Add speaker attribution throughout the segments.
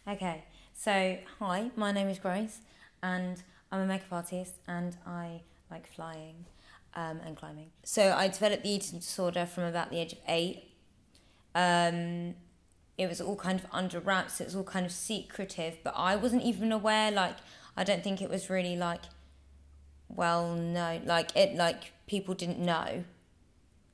Speaker 1: Okay, so hi, my name is Grace, and I'm a makeup artist, and I like flying and climbing. So I developed the eating disorder from about the age of 8. Um, it was all kind of under wraps. It was all kind of secretive, but I wasn't even aware. Like, I don't think it was really like well known. Like people didn't know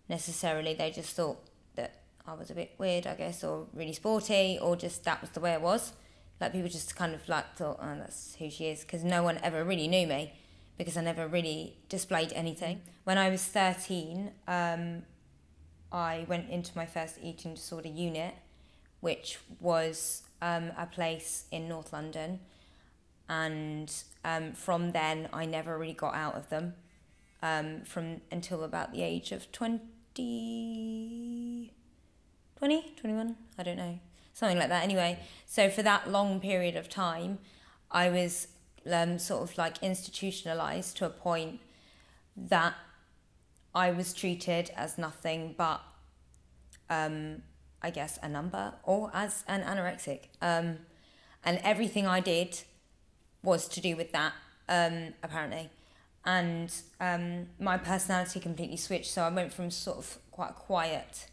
Speaker 1: necessarily. They just thought that I was a bit weird, I guess, or really sporty, or just that was the way it was. Like, people just kind of like thought, oh, that's who she is, because no one ever really knew me, because I never really displayed anything. When I was 13, I went into my first eating disorder unit, which was a place in North London, and from then I never really got out of them from until about the age of 21, I don't know, something like that anyway. So for that long period of time, I was sort of like institutionalized to a point that I was treated as nothing but I guess a number, or as an anorexic, and everything I did was to do with that, apparently. And my personality completely switched, so I went from sort of quite a quiet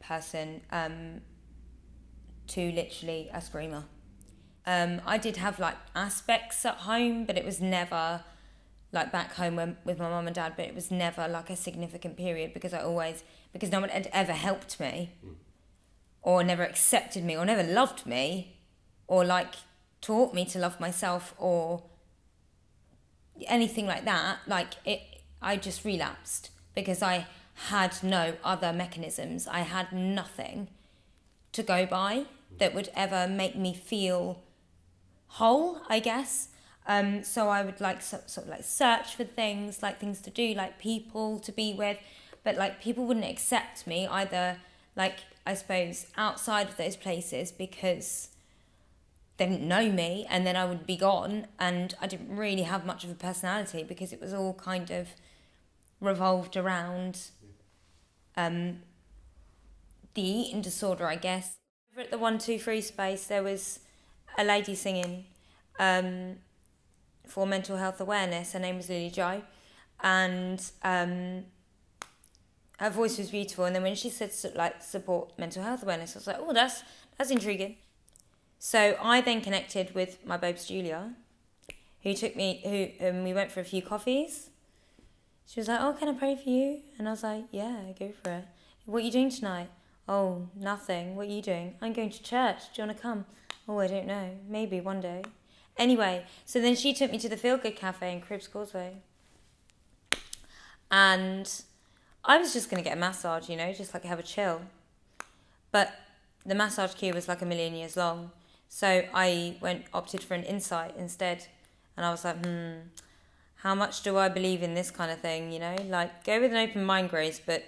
Speaker 1: person to literally a screamer. I did have like aspects at home, but it was never like back home with my mum and dad, but it was never like a significant period, because no one had ever helped me, or never accepted me, or never loved me, or like taught me to love myself, or anything like that. I just relapsed because I had no other mechanisms. I had nothing to go by that would ever make me feel whole, I guess. So I would like sort of like search for things, like things to do, like people to be with, but like people wouldn't accept me either, like I suppose outside of those places, because they didn't know me, and then I would be gone, and I didn't really have much of a personality, because it was all kind of revolved around the eating disorder, I guess. Over at the 123 space, there was a lady singing for mental health awareness. Her name was Lily Jo, and her voice was beautiful. And then when she said like support mental health awareness, I was like, oh, that's intriguing. So I then connected with my babes Julia, who we went for a few coffees. She was like, oh, can I pray for you? And I was like, yeah, go for it. What are you doing tonight? Oh, nothing. What are you doing? I'm going to church. Do you want to come? Oh, I don't know. Maybe one day. Anyway, so then she took me to the Feel Good Cafe in Cribs Causeway. And I was just going to get a massage, just like have a chill. But the massage queue was like a million years long. So I opted for an insight instead. And I was like, how much do I believe in this kind of thing, Like, go with an open mind, Grace, but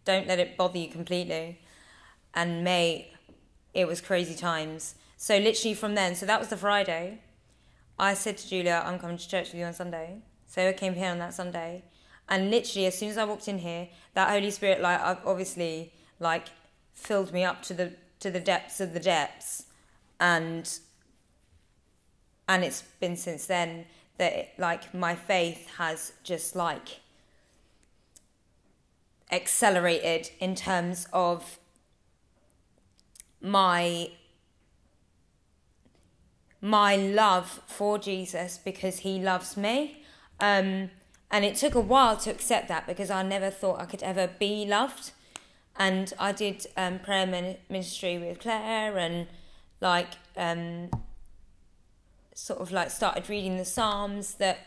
Speaker 1: don't let it bother you completely. And mate, it was crazy times. So literally from then, so that was the Friday, I said to Julia, I'm coming to church with you on Sunday. So I came here on that Sunday. And literally, as soon as I walked in here, that Holy Spirit, like, obviously, like, filled me up to the depths of the depths. And it's been since then that my faith has just like accelerated in terms of my love for Jesus, because he loves me. And it took a while to accept that, because I never thought I could ever be loved. And I did prayer ministry with Claire, and sort of like started reading the Psalms that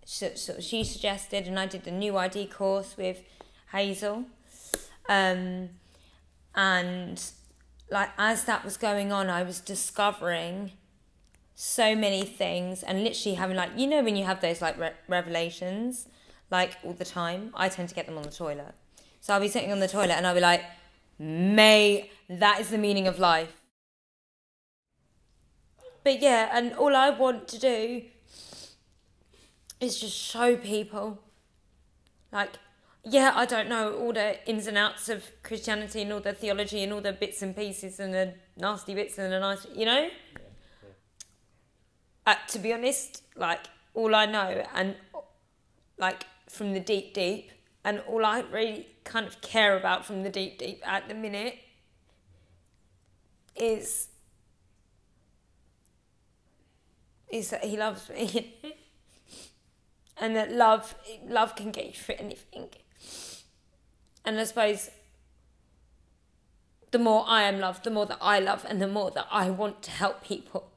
Speaker 1: she suggested, and I did the new ID course with Hazel. And like, as that was going on, I was discovering so many things, and literally having like, when you have those like revelations, like all the time, I tend to get them on the toilet. So I'll be sitting on the toilet and I'll be like, mate, that is the meaning of life. But yeah, and all I want to do is just show people, like, yeah, I don't know all the ins and outs of Christianity and all the theology and all the bits and pieces and the nasty bits and the nice, you know? To be honest, like, all I know, and, like, from the deep, deep, and all I really kind of care about from the deep, deep at the minute is that he loves me. And that love can get you through anything. And I suppose the more I am loved, the more that I love, and the more that I want to help people.